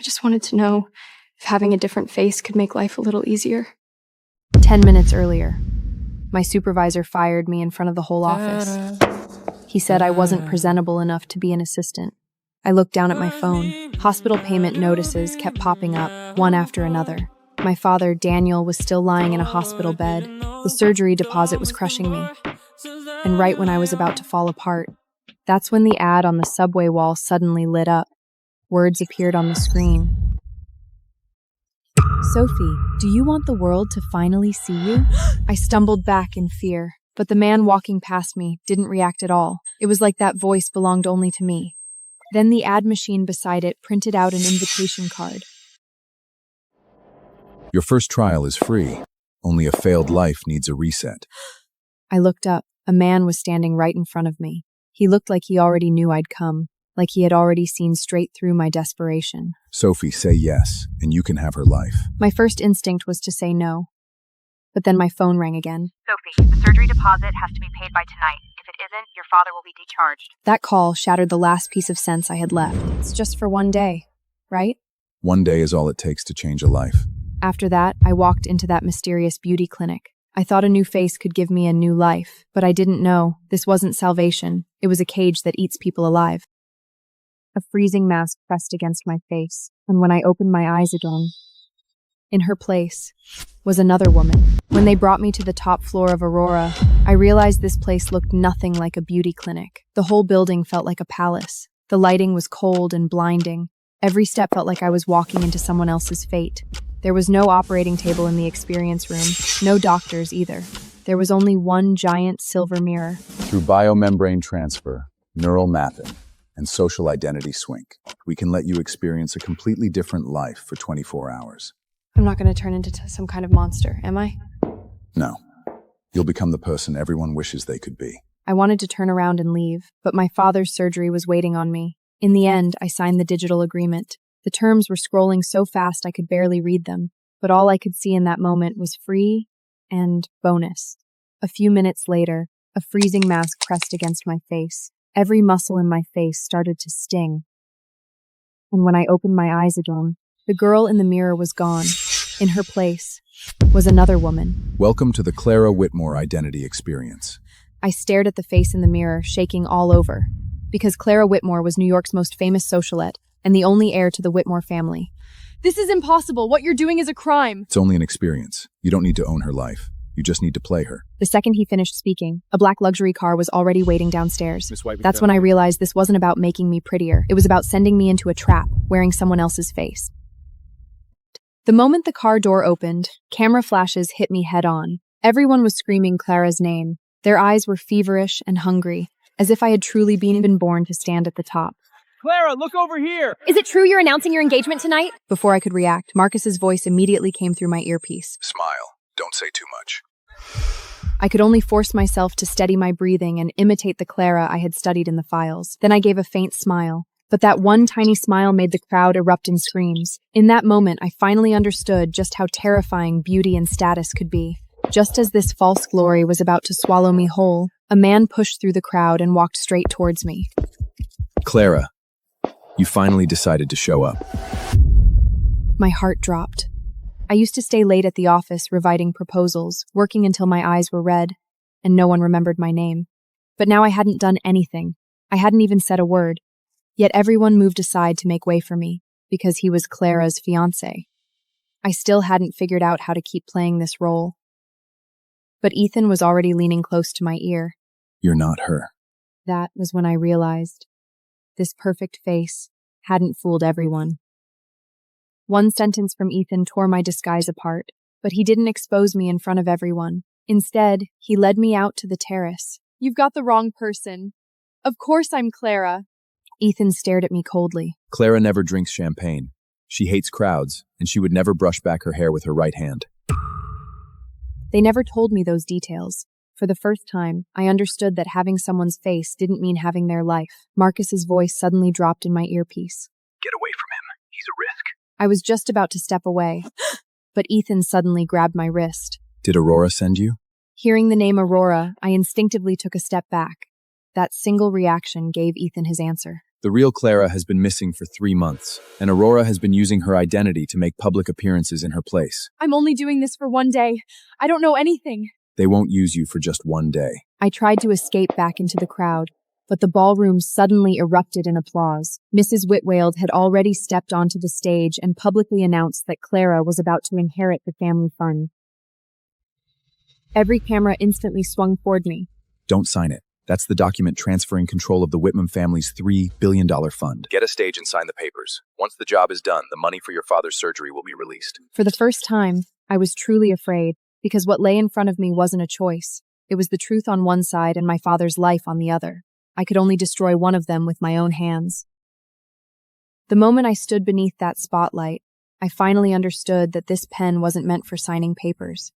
I just wanted to know if having a different face could make life a little easier. 10 minutes earlier, my supervisor fired me in front of the whole office. He said I wasn't presentable enough to be an assistant. I looked down at my phone. Hospital payment notices kept popping up, one after another. My father, Daniel, was still lying in a hospital bed. The surgery deposit was crushing me. And right when I was about to fall apart, that's when the ad on the subway wall suddenly lit up. Words appeared on the screen. Sophie, do you want the world to finally see you? I stumbled back in fear, but the man walking past me didn't react at all. It was like that voice belonged only to me. Then the ad machine beside it printed out an invitation card. Your first trial is free. Only a failed life needs a reset. I looked up. A man was standing right in front of me. He looked like he already knew I'd come, like he had already seen straight through my desperation. Sophie, say yes, and you can have her life. My first instinct was to say no. But then my phone rang again. Sophie, the surgery deposit has to be paid by tonight. If it isn't, your father will be decharged. That call shattered the last piece of sense I had left. It's just for one day, right? One day is all it takes to change a life. After that, I walked into that mysterious beauty clinic. I thought a new face could give me a new life, but I didn't know this wasn't salvation. It was a cage that eats people alive. A freezing mask pressed against my face, and when I opened my eyes again, in her place was another woman. When they brought me to the top floor of Aurora, I realized this place looked nothing like a beauty clinic. The whole building felt like a palace. The lighting was cold and blinding. Every step felt like I was walking into someone else's fate. There was no operating table in the experience room, no doctors either. There was only one giant silver mirror. Through biomembrane transfer, neural mapping, and social identity swink, we can let you experience a completely different life for 24 hours. I'm not going to turn into some kind of monster, am I? No. You'll become the person everyone wishes they could be. I wanted to turn around and leave, but my father's surgery was waiting on me. In the end, I signed the digital agreement. The terms were scrolling so fast I could barely read them, but all I could see in that moment was free and bonus. A few minutes later, a freezing mask pressed against my face. Every muscle in my face started to sting. And when I opened my eyes again, the girl in the mirror was gone. In her place was another woman. Welcome to the Clara Whitmore identity experience. I stared at the face in the mirror, shaking all over, because Clara Whitmore was New York's most famous socialite and the only heir to the Whitmore family. This is impossible. What you're doing is a crime. It's only an experience. You don't need to own her life. You just need to play her. The second he finished speaking, a black luxury car was already waiting downstairs. That's when I realized this wasn't about making me prettier. It was about sending me into a trap, wearing someone else's face. The moment the car door opened, camera flashes hit me head on. Everyone was screaming Clara's name. Their eyes were feverish and hungry, as if I had truly been born to stand at the top. Clara, look over here! Is it true you're announcing your engagement tonight? Before I could react, Marcus's voice immediately came through my earpiece. Smile. Don't say too much. I could only force myself to steady my breathing and imitate the Clara I had studied in the files. Then I gave a faint smile. But that one tiny smile made the crowd erupt in screams. In that moment, I finally understood just how terrifying beauty and status could be. Just as this false glory was about to swallow me whole, a man pushed through the crowd and walked straight towards me. Clara, you finally decided to show up. My heart dropped. I used to stay late at the office rewriting proposals, working until my eyes were red, and no one remembered my name. But now I hadn't done anything. I hadn't even said a word. Yet everyone moved aside to make way for me, because he was Clara's fiancé. I still hadn't figured out how to keep playing this role. But Ethan was already leaning close to my ear. You're not her. That was when I realized this perfect face hadn't fooled everyone. One sentence from Ethan tore my disguise apart, but he didn't expose me in front of everyone. Instead, he led me out to the terrace. You've got the wrong person. Of course I'm Clara. Ethan stared at me coldly. Clara never drinks champagne. She hates crowds, and she would never brush back her hair with her right hand. They never told me those details. For the first time, I understood that having someone's face didn't mean having their life. Marcus's voice suddenly dropped in my earpiece. Get away from him. He's a risk. I was just about to step away, but Ethan suddenly grabbed my wrist. Did Aurora send you? Hearing the name Aurora, I instinctively took a step back. That single reaction gave Ethan his answer. The real Clara has been missing for 3 months, and Aurora has been using her identity to make public appearances in her place. I'm only doing this for one day. I don't know anything. They won't use you for just one day. I tried to escape back into the crowd, but the ballroom suddenly erupted in applause. Mrs. Whitwale had already stepped onto the stage and publicly announced that Clara was about to inherit the family fund. Every camera instantly swung toward me. Don't sign it. That's the document transferring control of the Whitman family's $3 billion fund. Get a stage and sign the papers. Once the job is done, the money for your father's surgery will be released. For the first time, I was truly afraid, because what lay in front of me wasn't a choice. It was the truth on one side and my father's life on the other. I could only destroy one of them with my own hands. The moment I stood beneath that spotlight, I finally understood that this pen wasn't meant for signing papers.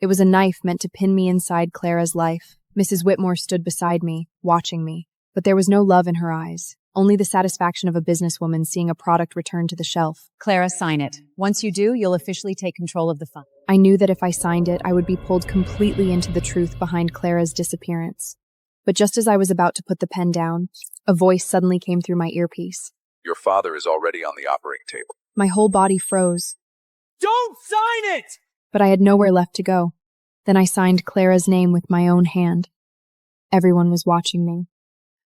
It was a knife meant to pin me inside Clara's life. Mrs. Whitmore stood beside me, watching me, but there was no love in her eyes, only the satisfaction of a businesswoman seeing a product returned to the shelf. Clara, sign it. Once you do, you'll officially take control of the fund. I knew that if I signed it, I would be pulled completely into the truth behind Clara's disappearance. But just as I was about to put the pen down, a voice suddenly came through my earpiece. Your father is already on the operating table. My whole body froze, Don't sign it! but I had nowhere left to go. Then I signed Clara's name with my own hand. Everyone was watching me,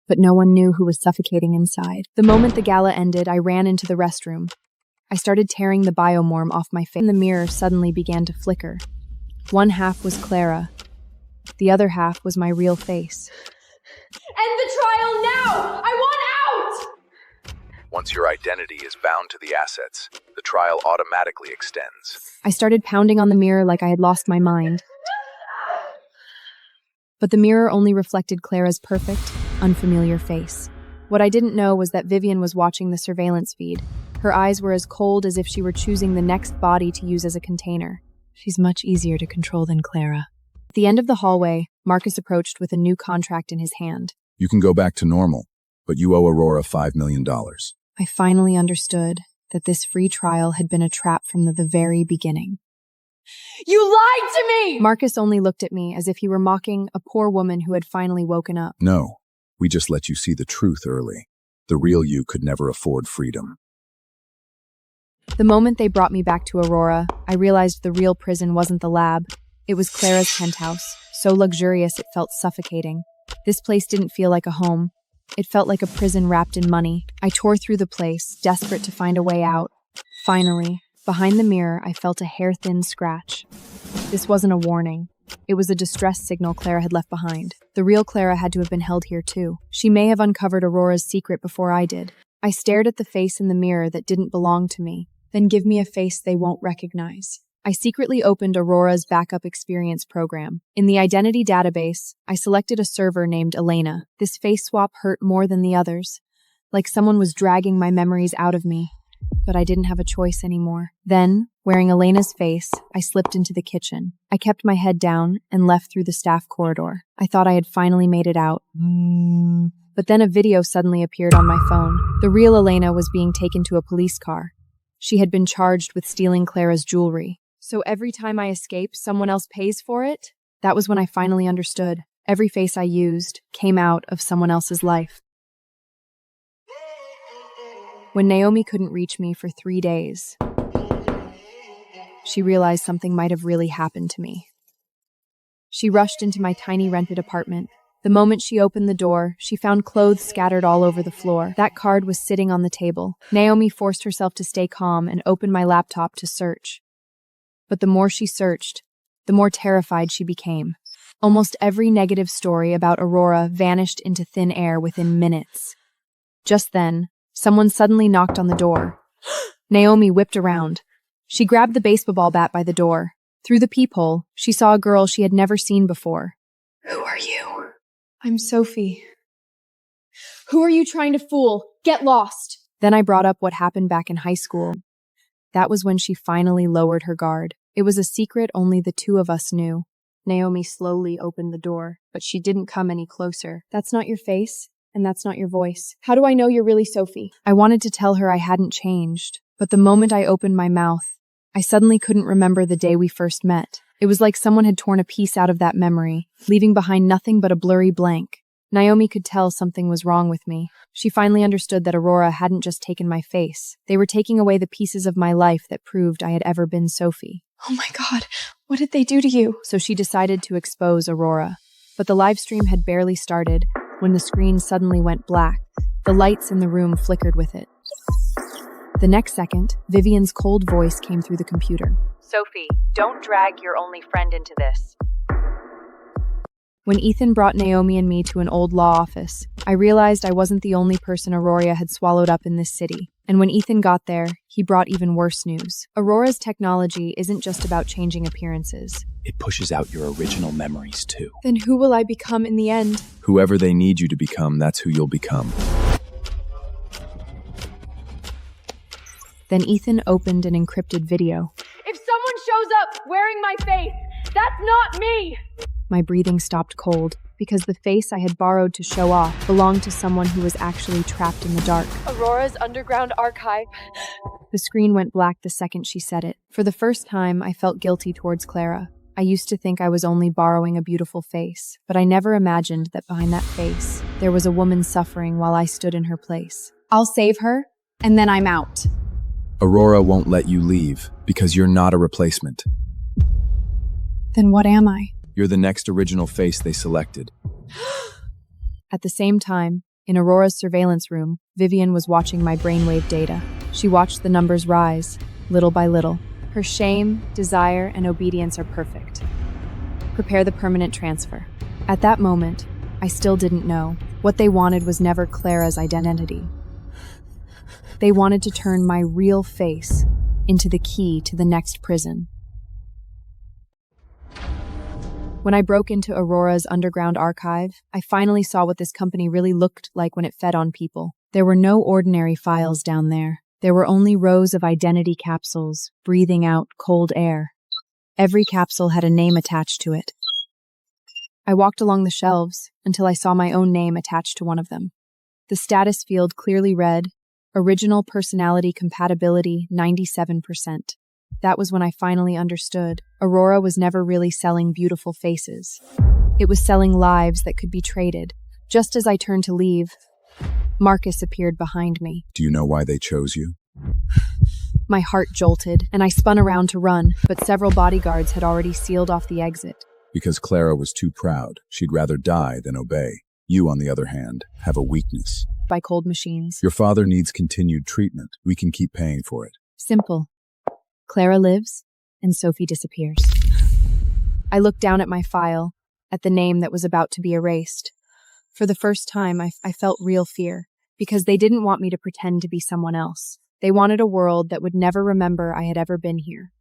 but no one knew who was suffocating inside. The moment the gala ended, I ran into the restroom. I started tearing the biomorph off my face. The mirror suddenly began to flicker. One half was Clara. The other half was my real face. End the trial now! I want out! Once your identity is bound to the assets, the trial automatically extends. I started pounding on the mirror like I had lost my mind. But the mirror only reflected Clara's perfect, unfamiliar face. What I didn't know was that Vivian was watching the surveillance feed. Her eyes were as cold as if she were choosing the next body to use as a container. She's much easier to control than Clara. At the end of the hallway, Marcus approached with a new contract in his hand. You can go back to normal, but you owe Aurora $5 million. I finally understood that this free trial had been a trap from the very beginning. You lied to me! Marcus only looked at me as if he were mocking a poor woman who had finally woken up. No, we just let you see the truth early. The real you could never afford freedom. The moment they brought me back to Aurora, I realized the real prison wasn't the lab. It was Clara's penthouse, so luxurious it felt suffocating. This place didn't feel like a home. It felt like a prison wrapped in money. I tore through the place, desperate to find a way out. Finally, behind the mirror, I felt a hair-thin scratch. This wasn't a warning. It was a distress signal Clara had left behind. The real Clara had to have been held here too. She may have uncovered Aurora's secret before I did. I stared at the face in the mirror that didn't belong to me. Then give me a face they won't recognize. I secretly opened Aurora's backup experience program. In the identity database, I selected a server named Elena. This face swap hurt more than the others, like someone was dragging my memories out of me. But I didn't have a choice anymore. Then, wearing Elena's face, I slipped into the kitchen. I kept my head down and left through the staff corridor. I thought I had finally made it out. But then a video suddenly appeared on my phone. The real Elena was being taken to a police car. She had been charged with stealing Clara's jewelry. So every time I escape, someone else pays for it? That was when I finally understood. Every face I used came out of someone else's life. When Naomi couldn't reach me for 3 days, she realized something might have really happened to me. She rushed into my tiny rented apartment. The moment she opened the door, she found clothes scattered all over the floor. That card was sitting on the table. Naomi forced herself to stay calm and opened my laptop to search. But the more she searched, the more terrified she became. Almost every negative story about Aurora vanished into thin air within minutes. Just then, someone suddenly knocked on the door. Naomi whipped around. She grabbed the baseball bat by the door. Through the peephole, she saw a girl she had never seen before. Who are you? I'm Sophie. Who are you trying to fool? Get lost! Then I brought up what happened back in high school. That was when she finally lowered her guard. It was a secret only the two of us knew. Naomi slowly opened the door, but she didn't come any closer. That's not your face, and that's not your voice. How do I know you're really Sophie? I wanted to tell her I hadn't changed, but the moment I opened my mouth, I suddenly couldn't remember the day we first met. It was like someone had torn a piece out of that memory, leaving behind nothing but a blurry blank. Naomi could tell something was wrong with me. She finally understood that Aurora hadn't just taken my face. They were taking away the pieces of my life that proved I had ever been Sophie. Oh my God, what did they do to you? So she decided to expose Aurora. But the live stream had barely started when the screen suddenly went black. The lights in the room flickered with it. The next second, Vivian's cold voice came through the computer. Sophie, don't drag your only friend into this. When Ethan brought Naomi and me to an old law office, I realized I wasn't the only person Aurora had swallowed up in this city. And when Ethan got there, he brought even worse news. Aurora's technology isn't just about changing appearances. It pushes out your original memories, too. Then who will I become in the end? Whoever they need you to become, that's who you'll become. Then Ethan opened an encrypted video. If someone shows up wearing my face, that's not me! My breathing stopped cold, because the face I had borrowed to show off belonged to someone who was actually trapped in the dark. Aurora's underground archive. The screen went black the second she said it. For the first time, I felt guilty towards Clara. I used to think I was only borrowing a beautiful face, but I never imagined that behind that face, there was a woman suffering while I stood in her place. I'll save her, and then I'm out. Aurora won't let you leave, because you're not a replacement. Then what am I? You're the next original face they selected. At the same time, in Aurora's surveillance room, Vivian was watching my brainwave data. She watched the numbers rise, little by little. Her shame, desire, and obedience are perfect. Prepare the permanent transfer. At that moment, I still didn't know. What they wanted was never Clara's identity. They wanted to turn my real face into the key to the next prison. When I broke into Aurora's underground archive, I finally saw what this company really looked like when it fed on people. There were no ordinary files down there. There were only rows of identity capsules, breathing out cold air. Every capsule had a name attached to it. I walked along the shelves until I saw my own name attached to one of them. The status field clearly read, Original Personality Compatibility 97%. That was when I finally understood. Aurora was never really selling beautiful faces. It was selling lives that could be traded. Just as I turned to leave, Marcus appeared behind me. Do you know why they chose you? My heart jolted, and I spun around to run, but several bodyguards had already sealed off the exit. Because Clara was too proud. She'd rather die than obey. You, on the other hand, have a weakness. By cold machines. Your father needs continued treatment. We can keep paying for it. Simple. Clara lives, and Sophie disappears. I looked down at my file, at the name that was about to be erased. For the first time, I felt real fear, because they didn't want me to pretend to be someone else. They wanted a world that would never remember I had ever been here.